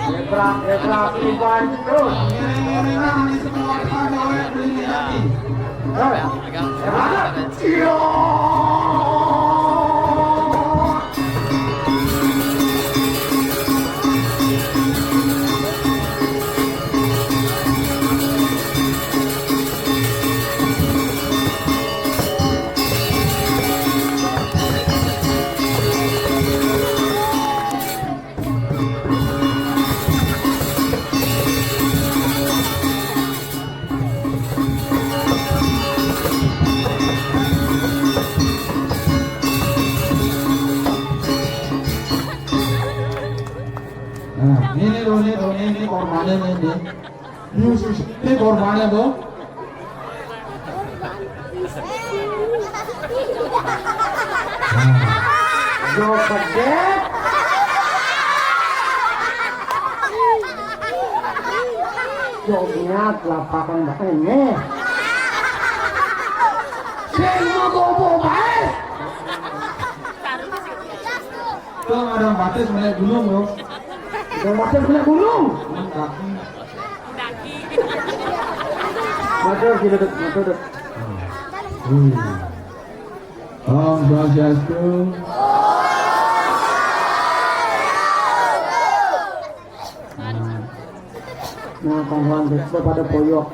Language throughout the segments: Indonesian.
Gebrak Iwan terus. ini korbannya ini. Ini korbannya bu. Joget. Joget lapakan dah ini. Semua bobo baik. Tuh ada batis melihat gunung bro. Yang macam kena gunung. Motor kita motor. Om Swastiastu. Nah, kawan kita pada poyok.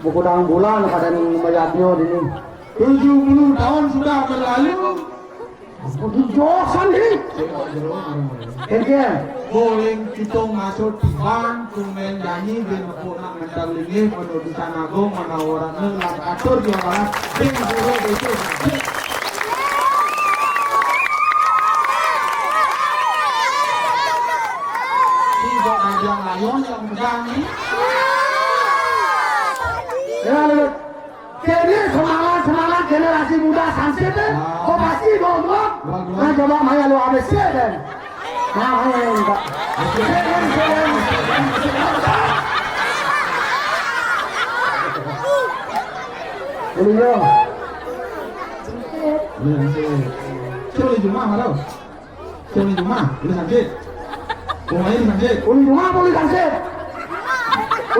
Buku dalam bulan pada mayatnya ini. 70 tahun sudah berlalu. Josan ini. Kenapa? Boling kitong masuk tiban, kumen nyanyi di punak mental lingi, menuju di sana go, mana orang ngelang atur di mana, di buru itu. Tiba ada layon yang berani. Ya, jadi semangat generasi muda sanset deh. Kau pasti bawa. Nah coba maya lu ABC deh. Nah maya enggak. Beliau. Cuma di rumah mana? Cuma di rumah, boleh sanjit. Rumahnya sanjit. Uli rumah boleh sanset.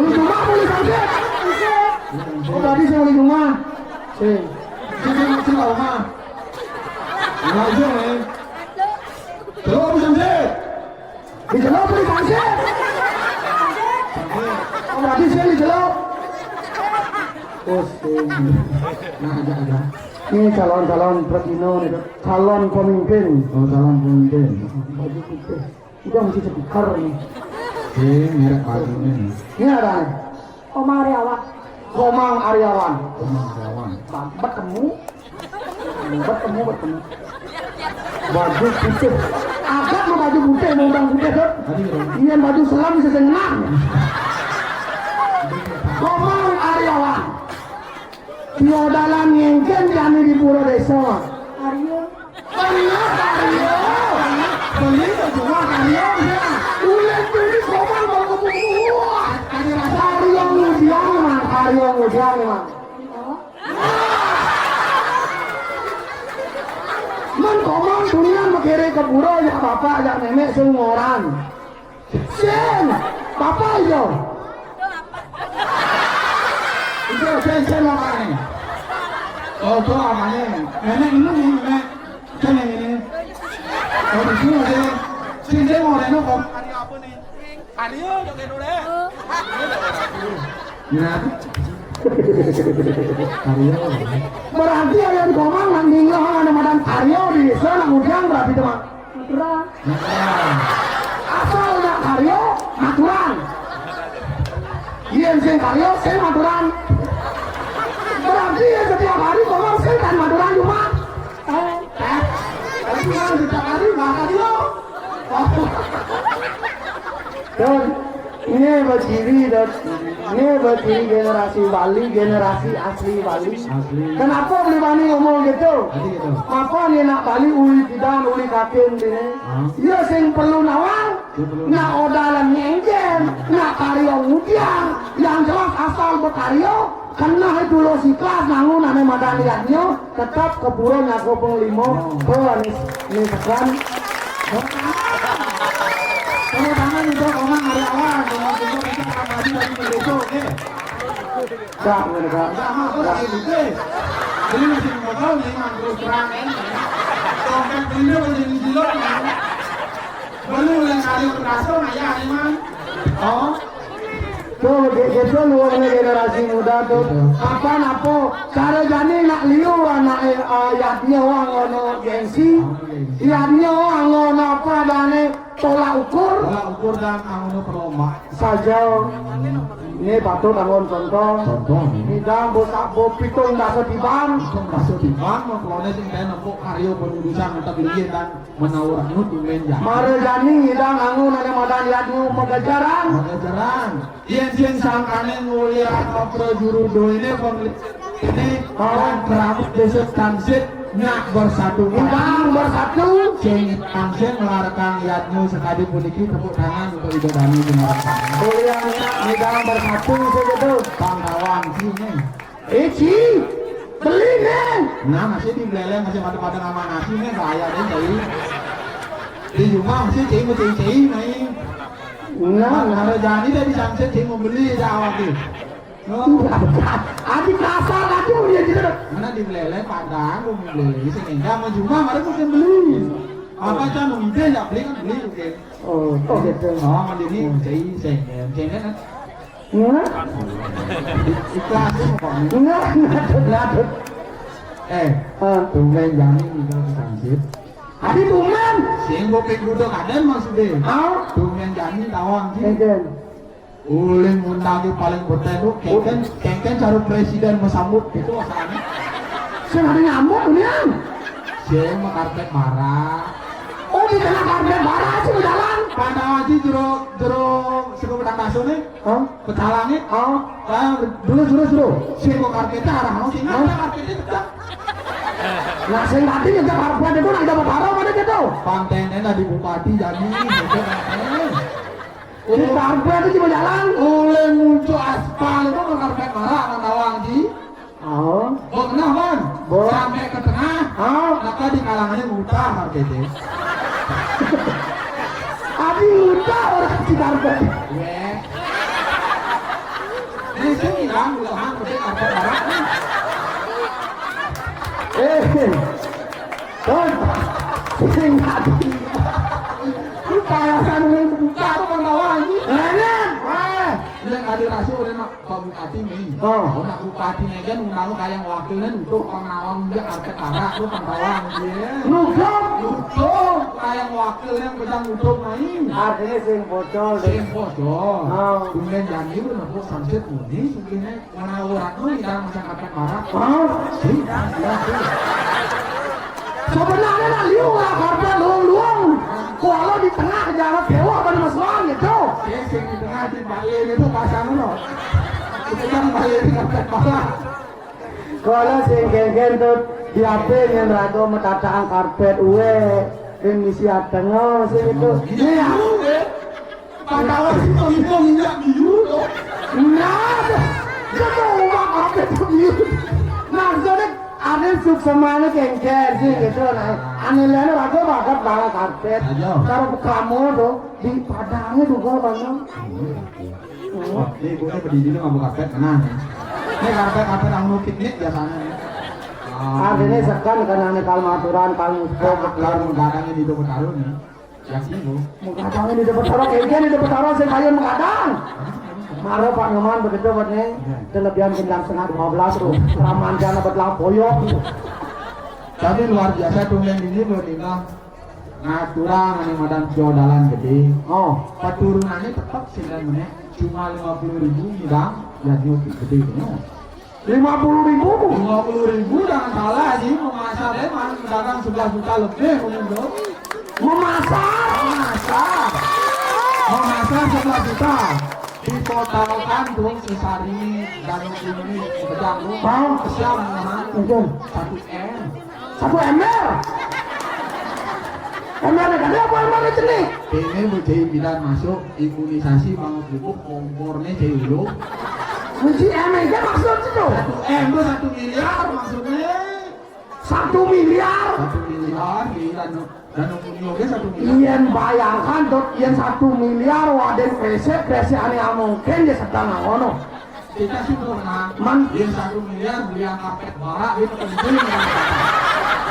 Uli rumah boleh sanset. Oh tadi saya uli rumah. Sing. Sing rumah. Langsung nih. Coba boleh sanjit. Di jelok boleh sanset. Oh tadi saya di jelok. Oh sing. Nah ada. Ini calon Pratino nih, calon pemimpin. Oh calon pemimpin. Baju putih. Itu mesti speaker nih. Merek bajunya nih. Ini ada nih. Omar Aryawan. Komang Aryawan. Kawan. Bertemu. Baju putih. Agak mau baju putih, mau bang putih tuh. Iya baju selam bisa senang. Komang Aryawan. Dia dalam ngengken kami di Pura Desa. Aryo. Beli cuma Aryo ya. Ulen beli komang mau ke buah. Aryo ngudiang mah. Man komang dunia makere ke pura ya bapak ya nenek semua orang. Sen, bapak yo. Itu sen makanya. Oh tuh namanya. Nenek ini nenek. Sen ini. Oh di sini ada. Sini mau nenek kok. Hari apa nih? Hari joget dulu. Ya. Aryo. Berarti yang komang nanding lah ada madan Aryo di desa ngudiang berarti teman. Maturan. Asal nak Aryo maturan. Iya sing Aryo saya maturan. Berarti ya setiap hari komang saya kan maturan cuma. Tapi kan setiap hari nggak Aryo. Dan ini berdiri generasi Bali, generasi asli Bali. Kenapa beli Bali ngomong gitu? Apa nih nak Bali uli tidak uli kakin ini? Iya sing perlu nawang, nak odalan nyengjen, nak karyo ngudiang, yang jelas asal berkaryo, kena itu lo si kelas nangun ane madani liatnya tetap keburu ngaku penglimo nih sekarang Kalau tangan itu orang hari awal, kalau kita akan maju dari Malaysia, oke? tak mereka Sama, aku lagi gitu. Jadi masih modal nih, terus terang kan? Tongkat ini masih dijilok kan? Belum yang kali terasa nggak ya, emang? Oh, tuh gitu lu generasi muda tuh apa napo cara jani nak liu anak yadnya orang ono gengsi yadnya orang ono apa dane tolak ukur kalau ukur dan anu perlomba. saja ini patut tahun contoh bidang bosak pitung dah setibang Itu merasa timbang, kalau sing saya nempuk karyo pendudusan atau bilian dan menawar nutu menja. mare jani hidang angun ada madan yadnya mengajaran Pengajaran, yang sangkane nguliah apa juru do ini ini orang kerabut desa transit nyak bersatu hidang bersatu sing transit melarang liatmu sekali puniki tepuk tangan untuk ibadahmu benar. kuliahnya hidang bersatu segitu Bangkawan sini. Eci beli nih Nah masih di beleleng masih pada nama nasi nih bahaya deh jadi. Di rumah masih cing nih. nah Nah, jadi dari sunset cing mau beli awak tuh. adik kasar aja dia gitu Mana di beleleng padang lu beli sing enggak mau rumah mari mungkin beli. Apa aja mau ide ya beli kan beli oke. oh gitu Oh mandiri cing kan. Nah, Ikhlas tuh pokoknya. ngadut. Tunggu jani itu sunset. Adi tumen. Sing bopek duduk kaden maksudnya. Ah, Tunggu jani tawang sih. eden. Uling undang paling bertemu kengken cari presiden mesambut itu asalnya. Sing ada nyamuk nian. Saya mau karpet marah. Oh, di tengah karpet barang sih di jalan. Pada aja jero sego pedang baso nih. Hah? Petalangnya. Oh, Dulu. Sego karpetnya arah mau sih nggak karpetnya tetap. nah sing tadi juga karpet itu nak dapat barang mana gitu. Pantennya tadi bupati jadi. Di karpet itu cuma jalan. Uling muncul aspal itu ke karpet marah anak tawang ji. Oh, Oh kenal kan? Bo. Sampai ke tengah. oh. Maka di kalangannya buta karpetnya. Adi udah orang di karpet. Weh. Ini sih kan bukan karpet marah. Sing tadi. Kayasan ini buka tuh kan lagi. Enak. Yang ada rasio udah nak Pak Bupati nih. Oh. Nak Bupati nih kan undang kayak wakilnya untuk pengawan dia karpet marah lu pantauan dia. Nutup. Untuk kayak wakilnya pedang untuk main. Artinya sing bocor deh. Sing bocor. Oh. Kemudian janji lu nabuk sunset ini sebenarnya menawuran lu di dalam macam karpet marah. Hah? Sih, Sebenarnya nak liu lah karpet luang. Kalau di tengah jalan dewa pada masukan gitu. sing di tengah di balik itu pasang lo. Itu kan balik di karpet marah. Kalau sing geng-geng tuh di HP yang rago metacaan karpet uwe. Yang misi tengah sing itu. Ini aku deh. Pantauan itu minyak biru loh. Nah, kita ubah karpet itu biu. Nah, jadi ada sub semuanya geng-geng sih gitu. Nah, anehnya rago banget banget karpet. Kalau kamu tuh di padangnya juga banyak. Ini gue berdiri ini ngomong karpet tenang. Ini karpet yang mau piknik biasanya nih. Artinya sekan karena ini kalmaturan, kalmusko, Kalau menggadangnya di depan taruh nih, yang sini bu. mengadang ini dapat taruh, kayaknya ini dapat taruh, saya kayu mengadang. Maro Pak Nyoman begitu buat nih, kelebihan jam setengah 12 tuh, ramanjan dapat lampoyok. Tapi luar biasa tuh yang ini berlima. Ngaturan ini madan jodalan gede. Oh, Peturunannya tetap 9 menit, cuma 50.000 bidang, jadi gede ini. 50.000. 50.000 jangan salah sih, memasak emang pedagang 11 juta lebih mungkin. Memasak. Memasak 11 juta. Ditotalkan tuh sesari dan ini pedang tuh. Oh, Siang mungkin 1 M. 1 ember. Ember kan apa ember itu nih? Ini berjaya bidan masuk imunisasi bangun buku kompornya jauh dulu. Kunci emang kan maksud itu. 1 M itu 1 miliar maksudnya. 1 miliar. 1 miliar di Danau Kunioge 1 miliar. Iyan bayangkan dot iyan 1 miliar waden PC ane mungkin dia sedang ngono. Kita sih pernah Man, dia 1 miliar beli yang karpet barak itu penting.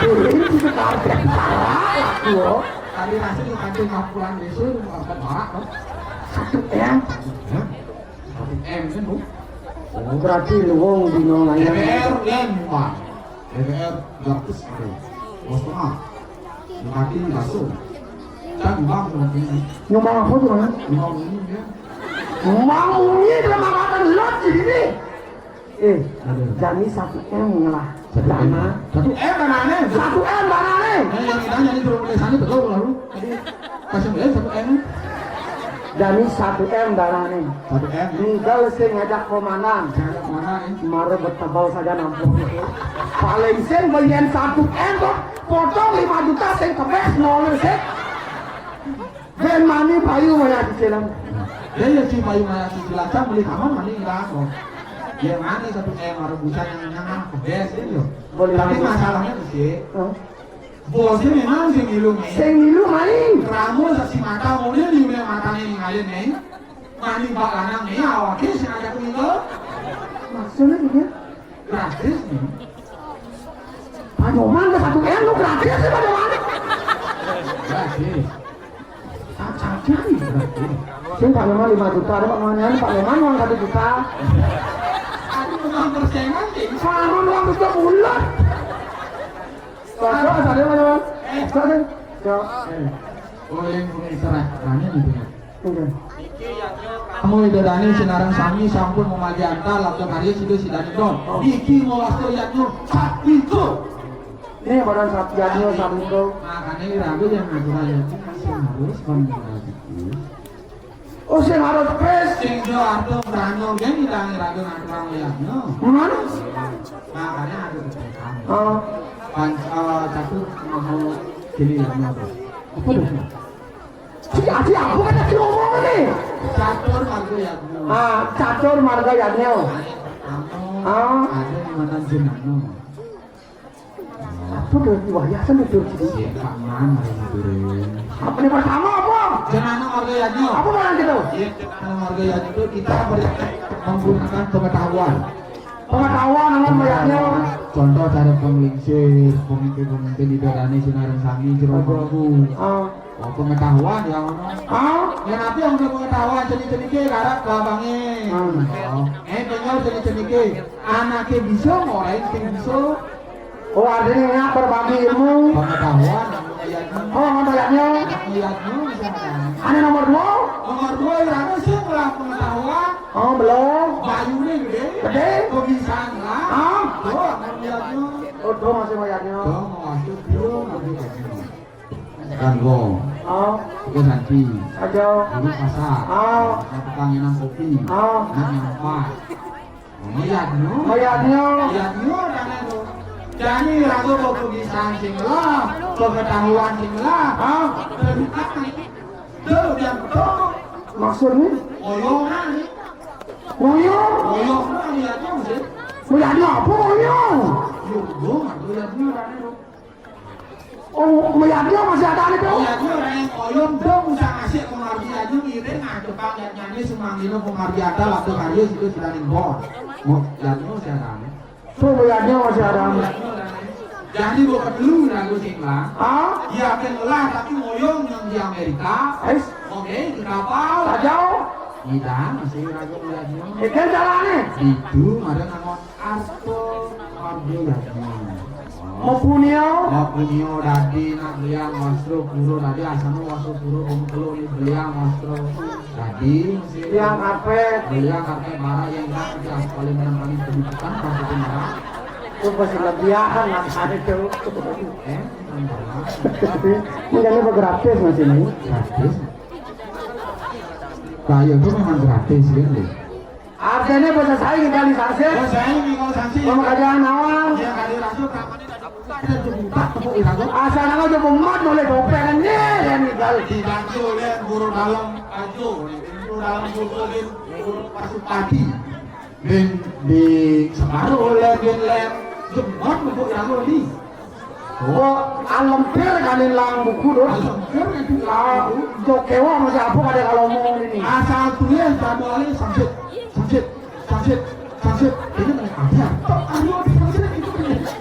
ini juga karpet salah aku. Tadi nasi di kantin pulang besok karpet barak kan. 1 M. 1 M kan bu. Oh, berarti luwung dino nanya. DPR yang murah. DPR gratis ada. Bos tengah. Mati langsung. Kan bang nanti. Nyumbang apa tuh man? Bang ini ya. Nyumbang ini dalam angkatan lot ini. Jadi 1 M ngalah. Dana. 1 M dananya. 1 M danane. Yang idanya ini suruh beli sana betul lalu. Tadi kasih beli 1 M. Jadi 1 M danane. 1 M. Tinggal sing ngajak komandan. Saya kemana ini? Mare bertebal saja nampung itu. Paling sing bagian 1 M tuh potong 5 juta sing kepes nol sih. Ben mani bayu maya dicilang. Dia ya si bayu maya si jelajah beli kamar mani hilang kok. Yang mana 1 M rebusan yang nyangan kebes itu. Tapi masalahnya tuh sih. Bosnya memang sing ngilu nih. Sing ngilu mani. Ramu saksi mata mulai di udah matanya yang ngalir nih. Mani bak lanang nih awaknya sing ajak ngilu. Maksudnya gitu. Gratis nih. Padoman ke 1 M lu gratis sih padoman. Gratis. Caca nih. Sing Pak Leman 5 juta, ada Pak Leman, Pak Leman uang 1 juta. Aku bukan persaingan sih. Sangon uang 2 bulan. Coba ada mana? Coba. Oh yang punya istirahat tanya nih punya. Enggak. Kamu itu Dani sinarang sami sampun memaji antar lakto karya sido si Dani don. Iki mau wasto yatno itu. Ini badan Satyadnya Samiko. Makanya ini ragu yang natural itu masih harus komunikasi. Oh, sing harus pes. Sing jo arto berano yang kita ragu natural yatno. Mana? Makanya ada kebetulan. Oh, Satu mau jadi yatno. apa dah? Si aku kan lagi ngomong nih. Catur marga yatno. Catur marga Yadnya. Kamu ada di mana jenano? Apa dah diwayasan itu sini? Siapa mana itu? Apa nih pertama apa? Jenano marga yatno. Apa barang gitu? Jenano marga yatno itu kita menggunakan pengetahuan. Pengetahuan dengan mayatnya. Contoh cara pemelingsir, pemimpin di Dorani Sinarang Sami Jeroboku. Oh, pengetahuan ya ono. Ya nanti yang udah pengetahuan jenis-jenis ke garap babangnya. Dengar jenis-jenis ke anaknya bisa ngolain sing bisa. Oh, artinya berbagi ilmu. Pengetahuan namanya yatno. Oh, mayatnya. Yatno bisa ada. Ini nomor 2. Nomor 2 irana sih lah pengetahuan. Oh, belum. Bayunya gede. Gede. Kebiasaan lah. Tuh, yatno. Oh, tuh masih mayatnya. Tuh, mau masuk dulu nanti yatno. Kango. Oh, Itu nanti. aja. Dulu pasar. Tukang yang kopi. Nak nyampak. Yatno. Mayatnya. Yatno dan itu. Jadi ragu mau kebiasaan sing lah, pengetahuan sing lah. Dari apa? Tuh yang betul. Maksudnya? Oyongan. Ngoyong. Oyongan yatno sih. Mayatnya apa ngoyong? Yo, aku yatno dan itu. Oh, mayatnya masih ada nih tuh. Yatno yang oyong dong usah ngasih pengerti aja ngiring ada Pak nyanyi semangino pengerti ada waktu karya itu sudah nimbol. Mau yatno siapa? Tuh mayatnya masih ada. Jadi bukan dulu ragu sing lah. Ya, Akan lah tapi ngoyong yang di Amerika. Oke, di kapal. Sajau. Tidak, masih ragu yatno. Ikan jalannya. Itu ada nama Arto Margo Yatno. Mau punya. Mapunyo dadi nak beliang wastro puro dadi asano wastro puro telu ni beliang wastro dadi Yang karpet. beliang karpet bara yang nak di paling paling pendidikan karpet bara Itu pasti lebihan lah itu. Ini gratis masih nih. gratis kaya itu memang gratis ya deh. Artinya bahasa saya kita di sanksi. Saya ini kalau sanksi Mau kerjaan awal. ya kali rasuk kapan ada buka tepuk irago Asal nama coba umat boleh dopengan yang tinggal. dibantu oleh guru dalam baju guru dalam guru pasup padi di separuh oleh lem jemot untuk yang di Wah, alam per kanin lang buku doh. Jokewa masih apa kada kalau ngomong ini. asal tulis jadwalnya samsit ini mereka ada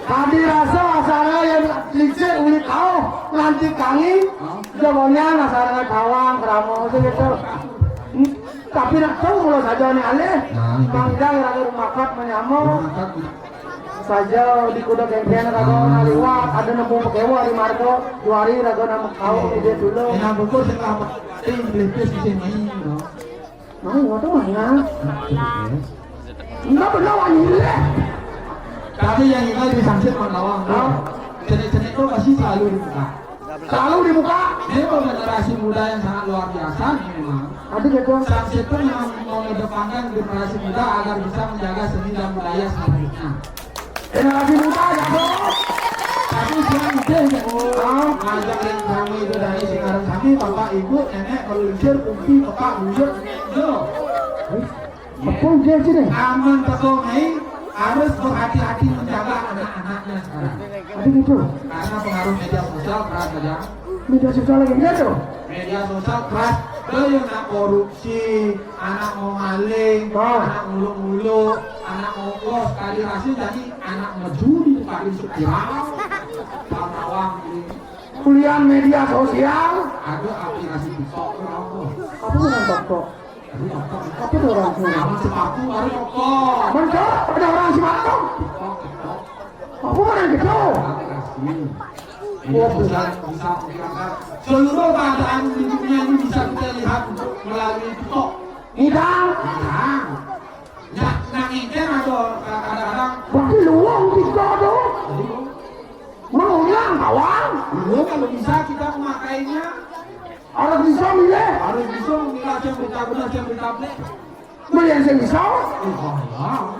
Tadi rasa asalnya yang licik uli kau nanti kangi jawabannya asalnya kawang keramo gitu. Tapi nak tahu kalau saja nih ale mangga lagi rumah kat menyamuk saja di kuda kengkeng rago naliwat ada nemu pekewa di margo 2 hari rago nama kau ide dulu. enak buku selamat beli-beli di sini Nah, ngono mana? Enggak benar wanile. tapi yang ini di samsit menawang jenis-jenis itu pasti selalu dibuka. Selalu dibuka. Ini generasi muda yang sangat luar biasa nih memang. Aduh gitu. Samsit itu memang mengedepankan generasi muda agar bisa menjaga seni dan budaya selanjutnya. Generasi muda ya bos. Tapi siang ide ngajak yang kami itu dari sekarang kami bapak ibu nenek meluncur umpi bapak buyut yo. Betul dia sini. Aman tekongai harus berhati-hati menjaga anak-anaknya sekarang. Aduh gitu. Karena pengaruh media sosial keras saja. Media sosial lagi gitu. Media sosial keras yang nak korupsi, anak mau maling, anak nguluk-nguluk, anak mau los kali hasil jadi anak ngejudi kali viral. Tawang Kuliah media sosial. ada aplikasi TikTok Apa orang TikTok? Apa tuh orang sini? nama sepatu ada TikTok. Mana ada orang Simatong? TikTok. Apa orang gitu? Aplikasi. Media sosial bisa menggerakkan seluruh keadaan di dunia ini bisa kita lihat melalui TikTok. Hidang. Nah ini ada kadang-kadang Bagi luang TikTok tuh. Mengulang kawan. dulu kalau bisa kita memakainya Orang bisa milih. harus bisa memilah yang berita benar yang berita benar. Milih yang saya bisa.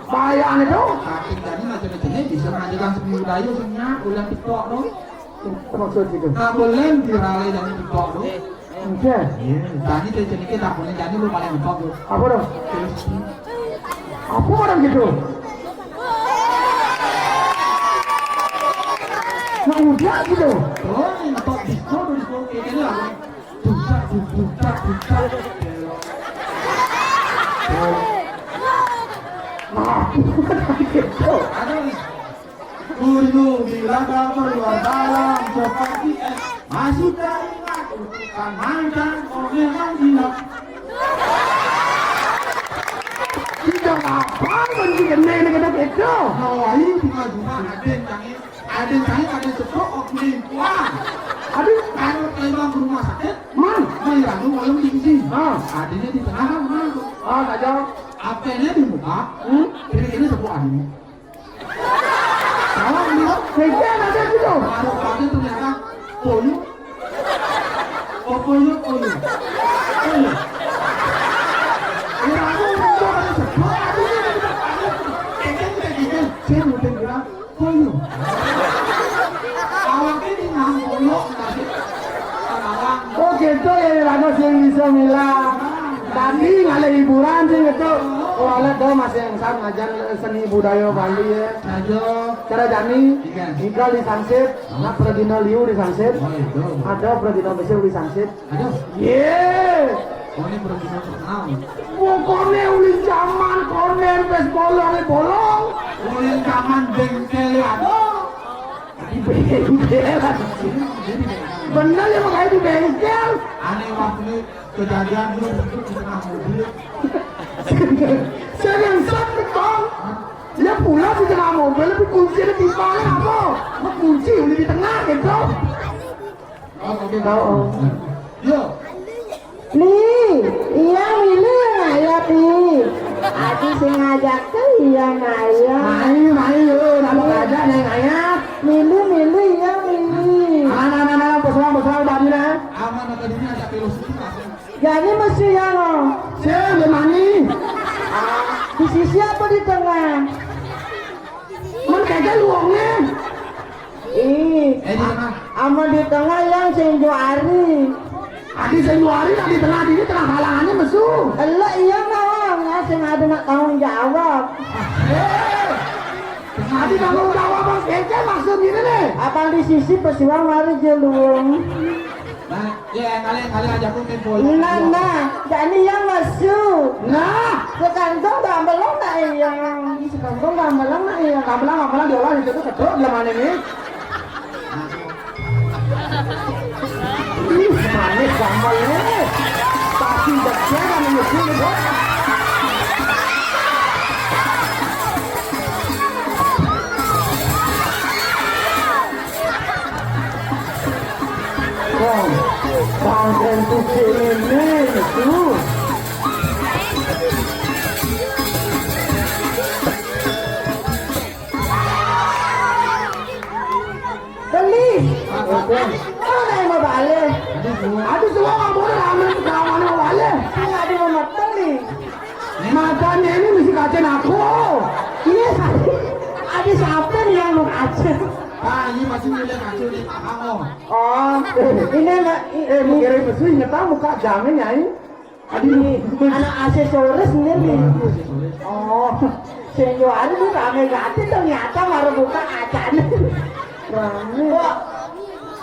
Bahayaan itu. Tapi jadi macam-macamnya bisa mengajarkan seni budaya sebenarnya ulang TikTok dong. Maksud gitu. Nah boleh viralnya dari TikTok dong. Oke. Jadi jadi kita tak boleh jadi lu paling TikTok dong. Apa dong? Apa orang gitu? Nah udah gitu. Oh ini TikTok disco kayak gini lah. Buka. Nah, gitu. Ada Guru bilang kamu luar dalam seperti es masuk dari batu bukan mantan kau memang gila. Tidak apa mendingan nenek kena gitu. Nah ini cuma ada yang sepuluh oknum wah. Aduh, Kalau memang ke rumah sakit, man. malam malam di sini. Ah, Adanya di tengah mana? tak jauh. Apanya di muka? Ini sebuah adanya. Kalau lihat Kayaknya ada gitu. ada orangnya ternyata koyo. Koyo. Ya aku untuk Sebuah adanya. Saya mau bilang koyo. Awalnya di koyo nanti awang. oh gitu ya lama sih bisa milah. Tadi ngale hiburan sih gitu. Wala do masih yang sang ngajar seni budaya Bali ya. Ayo. Cara jani, tinggal di Sansit, nak Pradina Liu di Sansit, ada Pradina Besar di Sansit. Aduh. Ye, Oh ini berbeda terkenal. pokoknya uli zaman konen pes bolong. Oleh zaman bengkel aduh. Di bengkel. Bener ya makanya di bengkel. Aneh waktu kejadian dulu di tengah mobil. Sering betul. Ya pula di tengah mobil, tapi kunci di mana apa? Kunci uli di tengah gitu. Oke. Tahu. Yo. Nih, iya milih ngayap nih. Adi sing ngajak ke iya ngayap. Mai yo, nama aja neng ayat. Milih iya milih. Anak-anak besar bani na. Aman tadinya ada filosofi langsung. Jadi mesti ya lo. Saya lemani. Di sisi apa di tengah? Man kagak luangnya. Ih, Di tengah. ama di tengah yang sing juari. Adi Januari di tengah halangannya mesu. Elok iya ngawang, sing ada nak tanggung jawab. Adi tanggung jawab bang keke maksud ini nih. Apa di sisi pesuang mari jelung. Nah, ya kalian ajakku tempo. Nah, jadi yang masuk. Nah, Sekantong gambelang nak yang. Sekantong gambelang nak yang. gamelan diolah itu kedok lemah ini. Ih, manis gamelnya. Pasti deknya kan menyusul itu. Bangken tuki ini itu. Beli. Mana yang mau balik? Aduh semua nggak boleh ramen kawan mau balik. Yang ada mau matang nih. Makanya ini mesti kacen aku. Iya, ada siapa nih yang mau kacau? Ah, ini masih mulai kacau di Pangango. Oh, ini enggak ini Kira besu inget tahu muka jamin ya ini. ini anak aksesoris nih. Oh, senjuan itu kami ganti ternyata baru buka acan. Wah,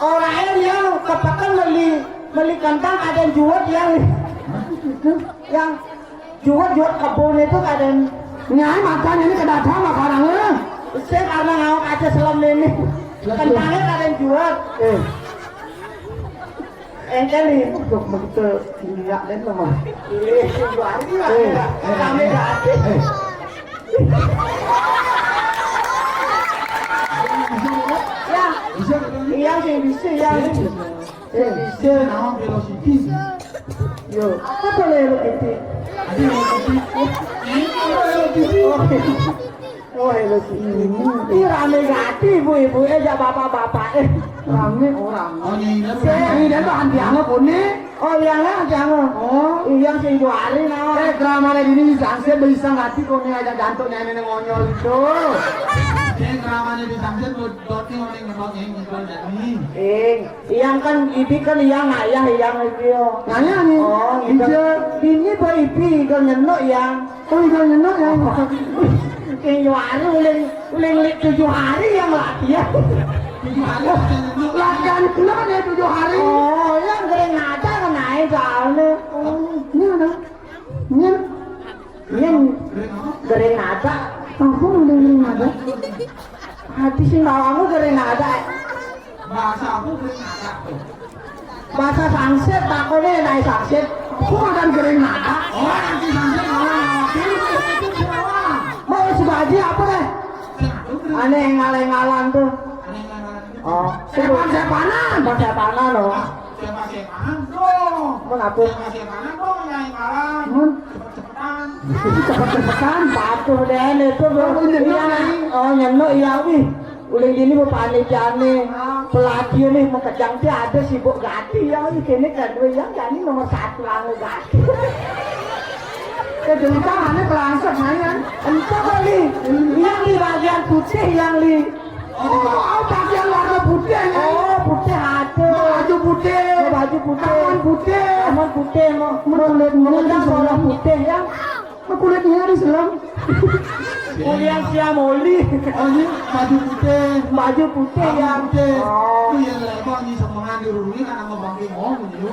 orangnya dia kepakan beli kentang ada yang jual kebun itu ada yang Nyai makanya ini kedatang makanannya. saya karena ngawak aja selam ini kentangnya ada yang jual. Kali Untuk begitu lihat dan lemah. senjuan itu kami ganti. Ya, Bisa kan? yang bisa yang Bisa nama velocity. yo apa boleh lu itu Ada velocity. oh hello sih ini rame ganti ibu-ibu aja bapak-bapak Rame orang. Oh, ini Ini dan tuh anti anggap ini. oh yang jangan Oh. yang sing juari nah Drama ini bisa bisa ngati kok nih aja jantungnya ini ngonyol itu. Saya keramanya di Samsung dotnya orang ngetok yang ngetok jadi. yang kan ibi kan yang ayah yang itu Nanya nih. oh Ije. ini baby kan nyenok yang Oh itu nyenok ya. yang juari uling 7 hari yang latihan. Tujuh hari aja ngetok. Latihan kenapa nih 7 hari? Oh, yang kering ada kan naik soalnya. Ini ada. Ini. Ini Keren apa? kering ada. Aku udah ini ada. Hati sih bawamu kering ada. Bahasa aku keren ada. Bahasa sangset takutnya naik sangset. Aku makan kering nada. Oh, nanti Samsung mau Itu siapa? Mau sebaji apa deh? Aneh ngalang-ngalang tuh. Oh, Sepan-sepanan. bahasa tanah loh. Siapa-siapaan dong. Mengapa? Siapa-siapaan dong yang ngalang. Mun. Cepet-cepetan. Cepet-cepetan. Patuh deh itu bro. Oh, nyenok, Iya, Nai. oh nyenok iya wih. Udah gini bu panitia nih, pelatih nih mau kejang sih ada sibuk ganti ya ini kedua yang ganti nomor 1 lalu ganti. Jadi tangannya pelangsap mayan. Entah kali, yang di bagian putih yang di, Oh, bagian warna putih ya. oh putih ada, Baju putih. baju putih, Tangan putih. tangan putih mau menendang orang putih yang Kulitnya di selam. kuliah siamoli, Oh, ini baju putih. baju putih yang, putih. oh. Itu yang lebar nih semangat dirurungi karena mau bangkit ngomong gitu.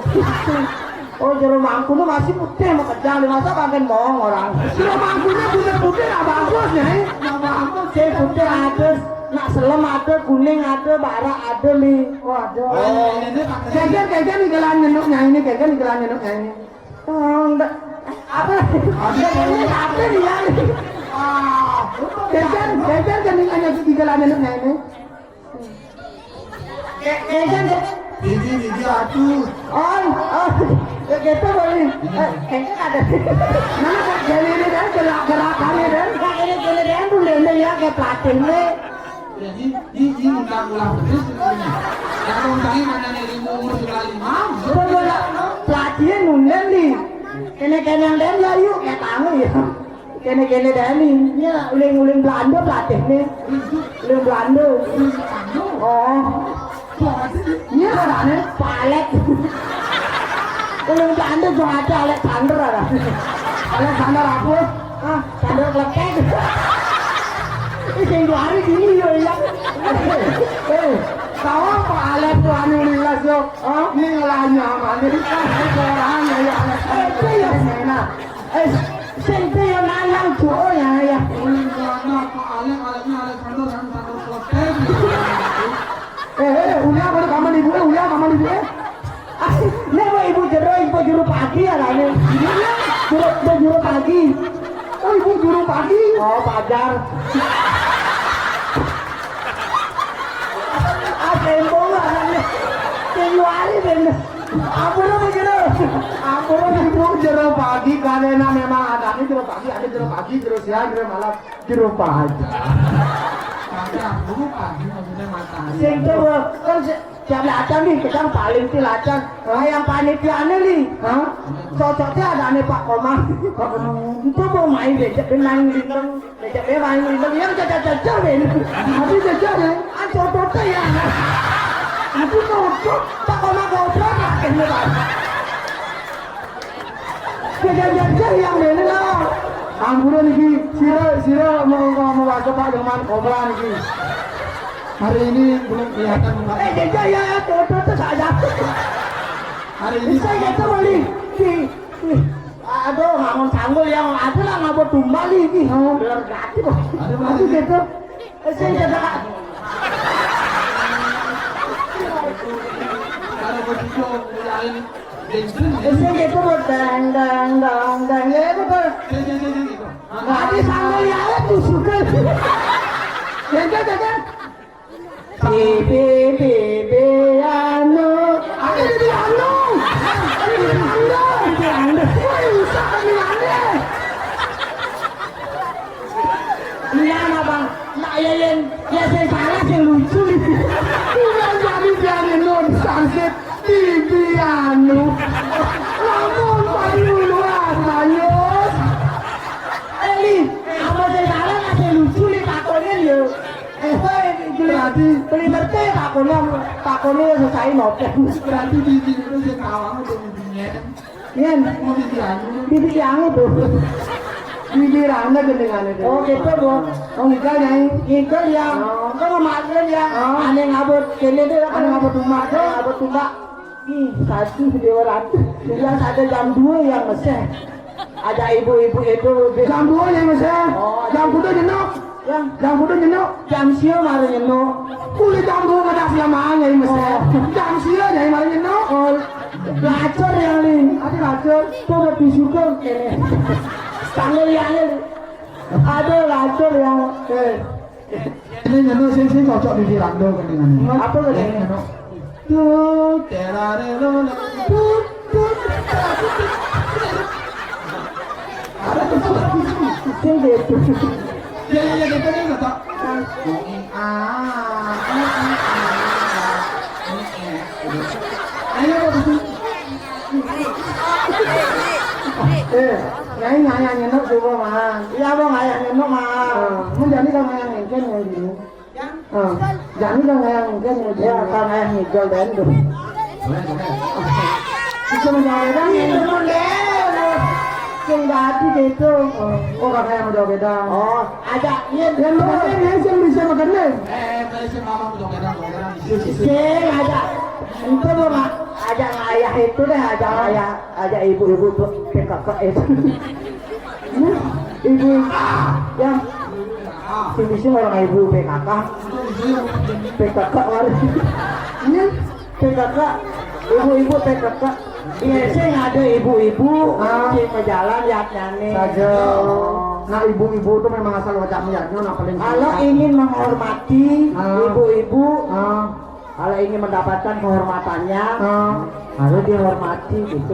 Oh jero mangku tuh masih putih mau kejang masa kangen bohong orang. Sudah mangkunya putih-putih nggak bagus ya. Nggak bagus. Saya putih ada, nak selem ada, kuning ada, bara ada li. Oh ada. Oh, ini pakai. Kayaknya di gelan nyenuknya ini, kayaknya di gelan nyenuknya ini. Oh enggak. Apa? Ini apa dia? Kayaknya hanya di gelan nyenuknya ini. Kayaknya Gigi aduh. oh gitu boleh. Kayaknya ada. Mana kok jadi ini dan gerakannya dan. Kak ini dia tuh lele ya kayak platin le. Jadi ini ulang-ulang terus ini. Ya undangnya mana nih umur sekolah 5. Bola platin nunden li. Kene yang dan ya yuk kayak tamu ya. Kene dan li. Ya uling Belanda platin nih. Uling Belanda. Oh. Ini ada nih. Palet. Uling Belanda juga ada Alexander ada. Kalian sandal aku. Ah, sandal klekek. Sing hari gini yo ya. Kau apa alat tuh anu lilas yo? Ini ngelanya mana? Orang ya alat ya mana? Sing te yo nayang juo ya. Ulia kalau kamar ibu, ulia kamar ibu. Nek ibu jero pagi ya kan. Jero pagi. Oh ibu juru pagi. Oh, pajar. Tempo lah, keluari bener. Apa begitu? Apa ibu juru pagi karena memang ada ini juru pagi, ada juru pagi, juru siang, juru malam, juru pagi. Sing tuh kan jam lacang nih, kita paling ti lacang. Yang panitia nih, cocoknya ada nih Pak Komar. Itu mau main becek, main lintang, becek main lintang, yang jajar deh. Tapi jajar ya, Cocoknya ya. Aku cocok, Pak Komar cocok lah ini Pak. Jajar yang ini lah. Angguran ini, sira mau masuk Pak dengan Komar ini. Hari ini belum kelihatan. Jajar ya, cocok saja. Hari ini Saya kata balik. Aduh, ngangon sanggul yang ada lah ngapa tumbal ini. Biar ganti kok. Aku gitu. Saya jaga. kalau begitu ngelain bensin. Saya gitu dang. Ya betul. Nanti sanggul ya tuh suka. Jaga. Bibi anu. Ada di anu. Mana bang? Nak yang saya salah yang lucu nih. Bukan jadi biarin non sanset TV anu. Namun payu luar mayos. Eli, apa saya salah nak yang lucu nih takonnya dia. Berarti Beli ngerti takonnya selesai noten. Berarti di sini itu saya kawang untuk bibinya. Yen, Mau dibilang. bibi yang itu. bibir anda dengan itu. Oh gitu bu. Oh nikah nyai. Ikut yang, kau makan yang, aneh ngabut kene deh, aneh ngabut rumah deh, ngabut rumah. Ih, satu video ratu. Yang ada jam 2 yang meseh. Ada ibu-ibu itu Jam 2 yang mesem. Oh, Jam kudu jenok. yang Jam kudu jenok. jam siu malah nyeno. Kulit jam 2 kada selama nyai mesem. Jam sia nyai malah jenok. Oh, lacur yang ini. Ati lacur. Tuh lebih suka kene. Tanggul yang ini. Ada lacur yang Ini nyanyi sing cocok di Rando kan dengan ini. apa lagi? Tuh, terarelo, Tut. ada tuh. Sing gitu. Ya kita ni kata. Ayo betul. Nyai nyai nyenok coba mah. Iya bang, ayah nyenok mah. Menjadi kan ayah ngengken nyai dulu. Jadi kan ayah ngengken nyai dulu. Ya kan ayah ngidol dan tuh. Bisa menjawab kan? Itu model. Sing dati gitu. Oh kakak yang menjawab beda. Oh, ada iya Yang dulu. mana yang bisa makan nih? Malaysia mama mudah-mudahan. Sing ada. Itu bang, ada ayah itu deh, ada ibu-ibu tuh kakak itu. Ibu yang sini orang ibu PKK, PKK waris. Ini PKK, ibu-ibu PKK. Biasanya ada ibu-ibu di jalan lihat nyanyi. saja. Nah ibu-ibu itu memang asal wajah melihatnya. Nah paling. Kalau ingin menghormati ibu-ibu, Ah, kalau ingin mendapatkan kehormatannya, ah. harus dihormati gitu.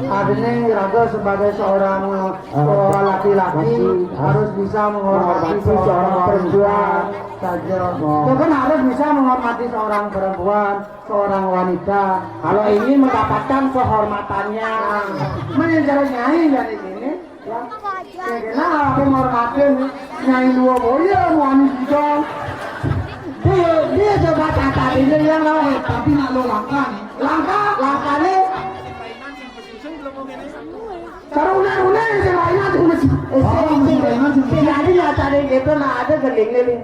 Artinya Raga sebagai seorang laki-laki harus bisa menghormati seorang perempuan saja. Itu kan harus bisa menghormati seorang perempuan, seorang wanita. Kalau ingin mendapatkan kehormatannya, Mana cara nyai dari sini? Ya, karena aku menghormatin nyai dua boya wanita. dia coba catat ini yang lawan. Tapi nak lo langka nih. Langkahnya Karo une-une sing lainnya sing Jadi nyatane gitu nah ada geling nih.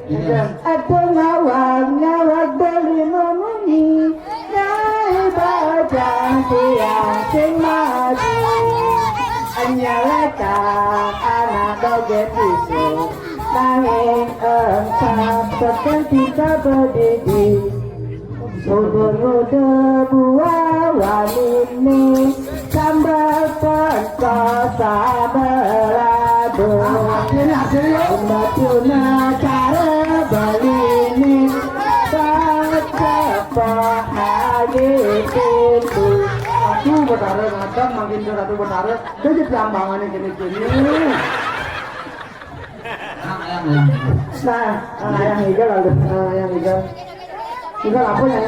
Ada ngawang beli nomoni nyai bajang siang sing maju. Anyalakan anak doget bisu nanging engkau tekan kita berdiri. Sodo-sodo buah wanini sambal perkosa beradu. Tuna cara belini baca pahagi pintu. Aku betara ngadang makin ke ratu betara jadi pelambangannya gini-gini. Nah, yang hijau lalu, yang hijau. Hijau apa ya?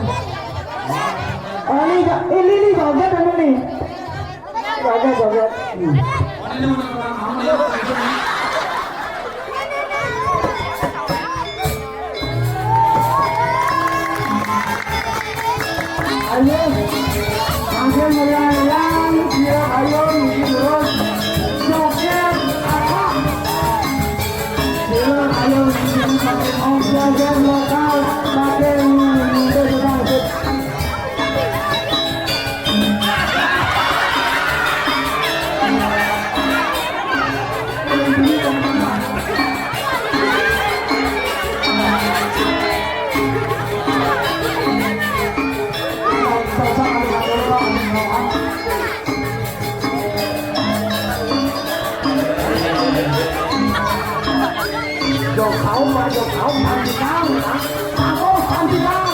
Oh ini joget kan ini. Joget. Ayo, langsung melayang, dia ayo terus joget apa? Dia ayo joget lokal, pakai bangkit. Dọc khẩu thằng gì cao thằng có thằng gì cao.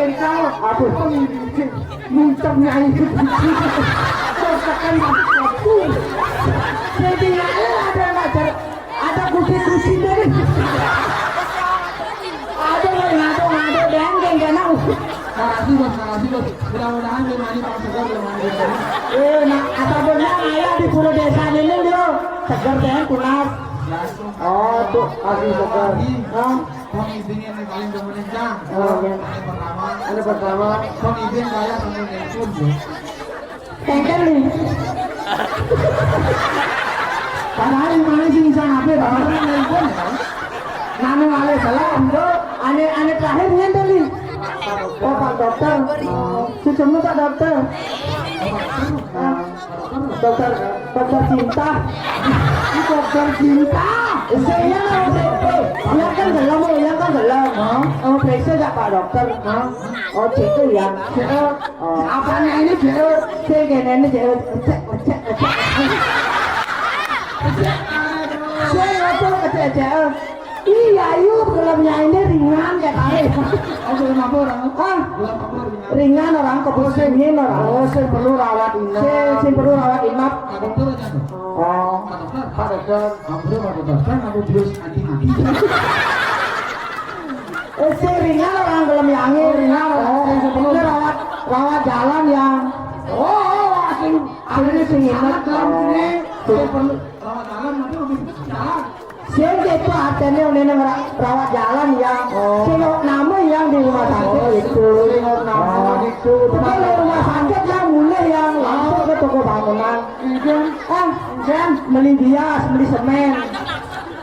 kencang apa pengidin muncul nyanyi terus tekan aku jadi ada ngajar ada kusi dari ada ngado dengeng ganau Makasih bos. Mudah-mudahan Limani Pak Segar Limani. nah atau benar ayah di pulau desa ini dia segar deh kunas. oh tuh asli segar Pengizin yang paling dominan. Oh, ya. Ini pertama. Pengizin kaya sambil nelpon bos. Tengkel nih. Padahal Limani sih bisa ngapain? Padahal nelpon ya. Nanu ale salam do ane terakhir nyender nih. Oh Pak Dokter, cucumu Pak Dokter. Dokter cinta. Dokter cinta. Saya yang kan gelap. Oh periksa gak Pak Dokter? Oh cek ya. apanya ini dia Cek ini cek. Saya cek. Iya yuk filmnya ini ringan kayak Oh belum apa orang? ah Belum apa orang? ringan orang kepusingin orang oh saya perlu rawat inap si perlu rawat inap Pak dokter aja tuh. oh Pak dokter. Ampun Pak dokter. Kan aku terus hati-hati. si ringan orang belum yangi ringan si perlu rawat jalan yang asing ini sing inap si perlu Rawat jalan nanti lebih jalan. Sing itu artinya ini rawat jalan yang singok nama yang di rumah sakit itu singok nama itu kalau rumah sakit yang mulai yang langsung ke toko bangunan kan beli bias beli semen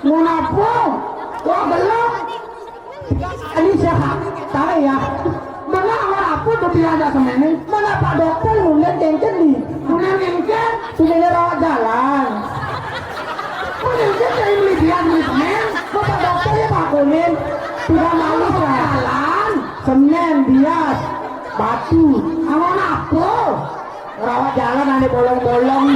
mau nabung kok belum ini siapa tahu ya mana awal apa tuh dia ada semennya mana Pak Dokter mulai jengkel nih mulai mingkem sudah rawat jalan mulai jadi beli dia beli semen Bapak Dokter ya Pak Kumin tidak malu jalan semen bias batu awal apa rawat jalan ada bolong-bolong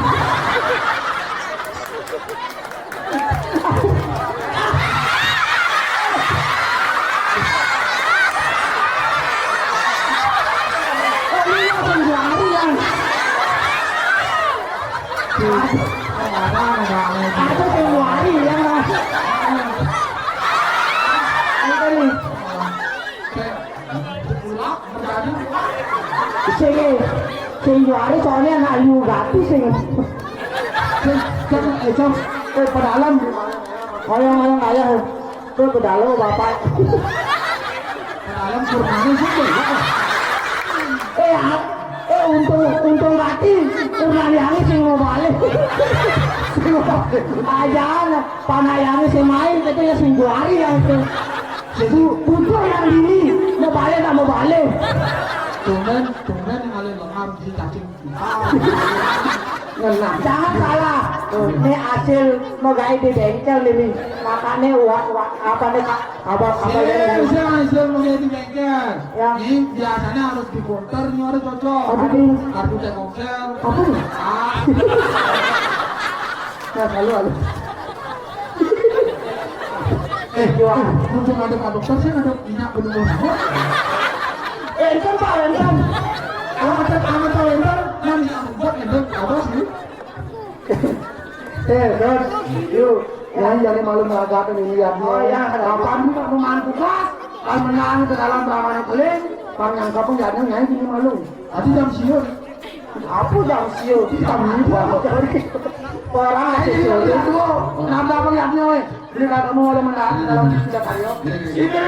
Aku Februari ya mas. Februari soalnya anak lu gratis sih. ke dalam Ayang ayah ke dalam bapak. Dalam kurangnya sih Untung mati, kurang yang sing mau balik. Ajan, panayang sing main itu ya Februari yang itu. Butuh yang ini mau balik tak mau balik. Tumben yang kalian lengkap di cacing. Jangan salah, ini hasil mau gaya di bengkel ini, makanya uang apa nih apa Bisa mau jadi bengkel. Ya. Ini biasanya harus di counter nih harus cocok. Apa nih? Kartu Telkomsel. apa nih? nah lalu Mumpung ada Pak Dokter, saya ada minyak bener-bener. Itu Pak Rendam. Kalau macam amat tahu enter, nanti aku buat enter apa sih? Don, yuk, jangan malu meragakan ini ya. Oh, ya, kapan juga rumah kuat, kalau menang ke dalam perawanan keling, panjang kapung jadi nyanyi gini malu. Tadi jam siur. Apa dah siu? Orang Ayo siu. itu, nambah penglihatannya, weh. Beli katamu oleh menang dalam sudah kayo. Itu.